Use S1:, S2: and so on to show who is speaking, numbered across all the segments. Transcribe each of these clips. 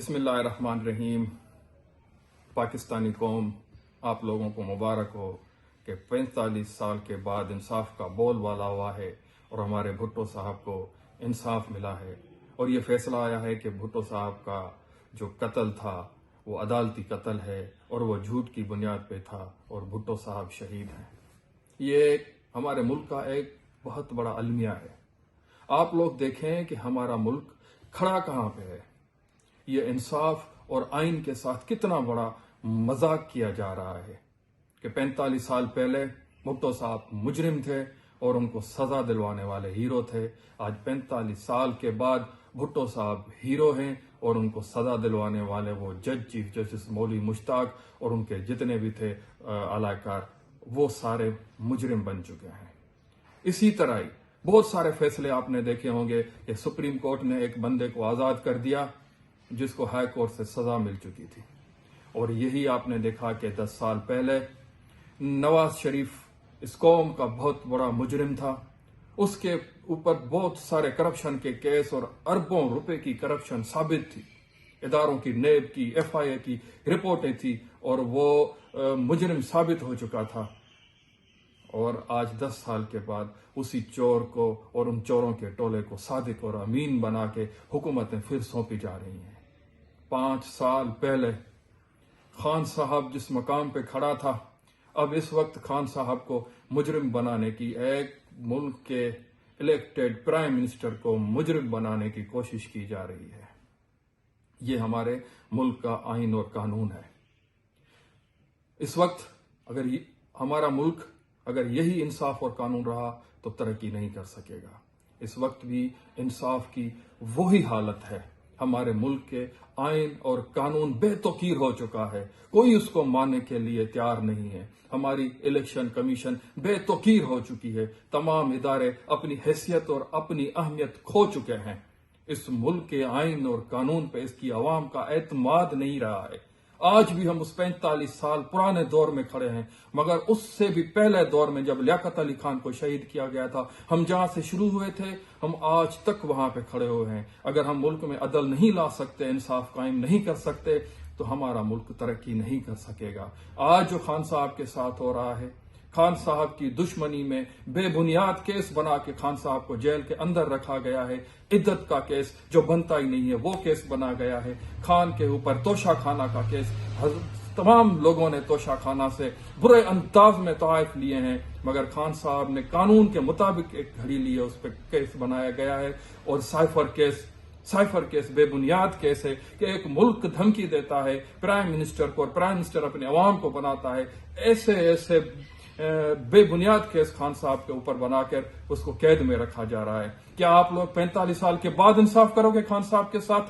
S1: بسم اللہ الرحمن الرحیم۔ پاکستانی قوم، آپ لوگوں کو مبارک ہو کہ 45 سال کے بعد انصاف کا بول بالا ہوا ہے اور ہمارے بھٹو صاحب کو انصاف ملا ہے، اور یہ فیصلہ آیا ہے کہ بھٹو صاحب کا جو قتل تھا وہ عدالتی قتل ہے اور وہ جھوٹ کی بنیاد پہ تھا اور بھٹو صاحب شہید ہیں۔ یہ ہمارے ملک کا ایک بہت بڑا المیہ ہے۔ آپ لوگ دیکھیں کہ ہمارا ملک کھڑا کہاں پہ ہے۔ یہ انصاف اور آئین کے ساتھ کتنا بڑا مذاق کیا جا رہا ہے کہ 45 سال پہلے بھٹو صاحب مجرم تھے اور ان کو سزا دلوانے والے ہیرو تھے۔ آج 45 سال کے بعد بھٹو صاحب ہیرو ہیں اور ان کو سزا دلوانے والے وہ جج چیف جسٹس مولوی مشتاق اور ان کے جتنے بھی تھے اعلی کار، وہ سارے مجرم بن چکے ہیں۔ اسی طرح ہی بہت سارے فیصلے آپ نے دیکھے ہوں گے کہ سپریم کورٹ نے ایک بندے کو آزاد کر دیا جس کو ہائی کورٹ سے سزا مل چکی تھی، اور یہی آپ نے دیکھا کہ 10 سال پہلے نواز شریف اس قوم کا بہت بڑا مجرم تھا، اس کے اوپر بہت سارے کرپشن کے کیس اور اربوں روپے کی کرپشن ثابت تھی، اداروں کی نیب کی ایف آئی اے کی رپورٹیں تھی اور وہ مجرم ثابت ہو چکا تھا، اور آج 10 سال کے بعد اسی چور کو اور ان چوروں کے ٹولے کو صادق اور امین بنا کے حکومتیں پھر سونپی جا رہی ہیں۔ 5 سال پہلے خان صاحب جس مقام پہ کھڑا تھا، اب اس وقت خان صاحب کو مجرم بنانے کی، ایک ملک کے الیکٹڈ پرائم منسٹر کو مجرم بنانے کی کوشش کی جا رہی ہے۔ یہ ہمارے ملک کا آئین اور قانون ہے۔ اس وقت اگر ہمارا ملک اگر یہی انصاف اور قانون رہا تو ترقی نہیں کر سکے گا۔ اس وقت بھی انصاف کی وہی حالت ہے۔ ہمارے ملک کے آئین اور قانون بے توقیر ہو چکا ہے، کوئی اس کو ماننے کے لیے تیار نہیں ہے۔ ہماری الیکشن کمیشن بے توقیر ہو چکی ہے، تمام ادارے اپنی حیثیت اور اپنی اہمیت کھو چکے ہیں۔ اس ملک کے آئین اور قانون پہ اس کی عوام کا اعتماد نہیں رہا ہے۔ آج بھی ہم اس 45 سال پرانے دور میں کھڑے ہیں، مگر اس سے بھی پہلے دور میں جب لیاقت علی خان کو شہید کیا گیا تھا، ہم جہاں سے شروع ہوئے تھے ہم آج تک وہاں پہ کھڑے ہوئے ہیں۔ اگر ہم ملک میں عدل نہیں لا سکتے، انصاف قائم نہیں کر سکتے تو ہمارا ملک ترقی نہیں کر سکے گا۔ آج جو خان صاحب کے ساتھ ہو رہا ہے، خان صاحب کی دشمنی میں بے بنیاد کیس بنا کے خان صاحب کو جیل کے اندر رکھا گیا ہے، عدت کا کیس جو بنتا ہی نہیں ہے وہ کیس بنا گیا ہے، خان کے اوپر توشہ خانہ کا کیس، تمام لوگوں نے توشہ خانہ سے برے انداز میں تحائف لیے ہیں، مگر خان صاحب نے قانون کے مطابق ایک گھڑی لی ہے، اس پہ کیس بنایا گیا ہے، اور سائفر کیس بے بنیاد کیس ہے کہ ایک ملک دھمکی دیتا ہے پرائم منسٹر کو اور پرائم منسٹر اپنے عوام کو بناتا ہے۔ ایسے بے بنیاد کیس خان صاحب کے اوپر بنا کر اس کو قید میں رکھا جا رہا ہے۔ کیا آپ لوگ 45 سال کے بعد انصاف کرو گے خان صاحب کے ساتھ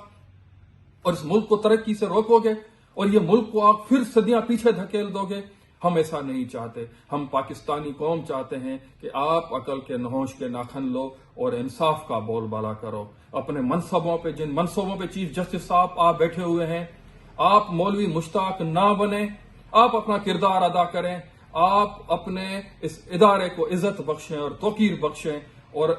S1: اور اس ملک کو ترقی سے روکو گے اور یہ ملک کو آپ پھر صدیاں پیچھے دھکیل دو گے؟ ہم ایسا نہیں چاہتے۔ ہم پاکستانی قوم چاہتے ہیں کہ آپ عقل کے نہوش کے ناخن لو اور انصاف کا بول بالا کرو۔ اپنے منصبوں پہ، جن منصبوں پہ چیف جسٹس صاحب آپ بیٹھے ہوئے ہیں، آپ مولوی مشتاق نہ بنیں، آپ اپنا کردار ادا کریں، آپ اپنے اس ادارے کو عزت بخشیں اور توقیر بخشیں اور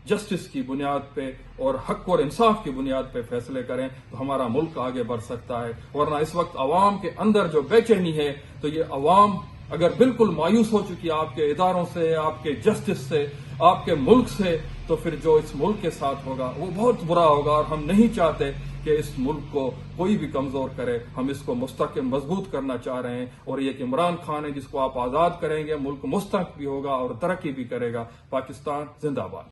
S1: جسٹس کی بنیاد پہ اور حق اور انصاف کی بنیاد پہ فیصلے کریں تو ہمارا ملک آگے بڑھ سکتا ہے۔ ورنہ اس وقت عوام کے اندر جو بے چینی ہے، تو یہ عوام اگر بالکل مایوس ہو چکی ہے آپ کے اداروں سے، آپ کے جسٹس سے، آپ کے ملک سے، تو پھر جو اس ملک کے ساتھ ہوگا وہ بہت برا ہوگا، اور ہم نہیں چاہتے کہ اس ملک کو کوئی بھی کمزور کرے۔ ہم اس کو مستحکم مضبوط کرنا چاہ رہے ہیں، اور یہ کہ عمران خان ہے جس کو آپ آزاد کریں گے، ملک مستحکم بھی ہوگا اور ترقی بھی کرے گا۔ پاکستان زندہ باد۔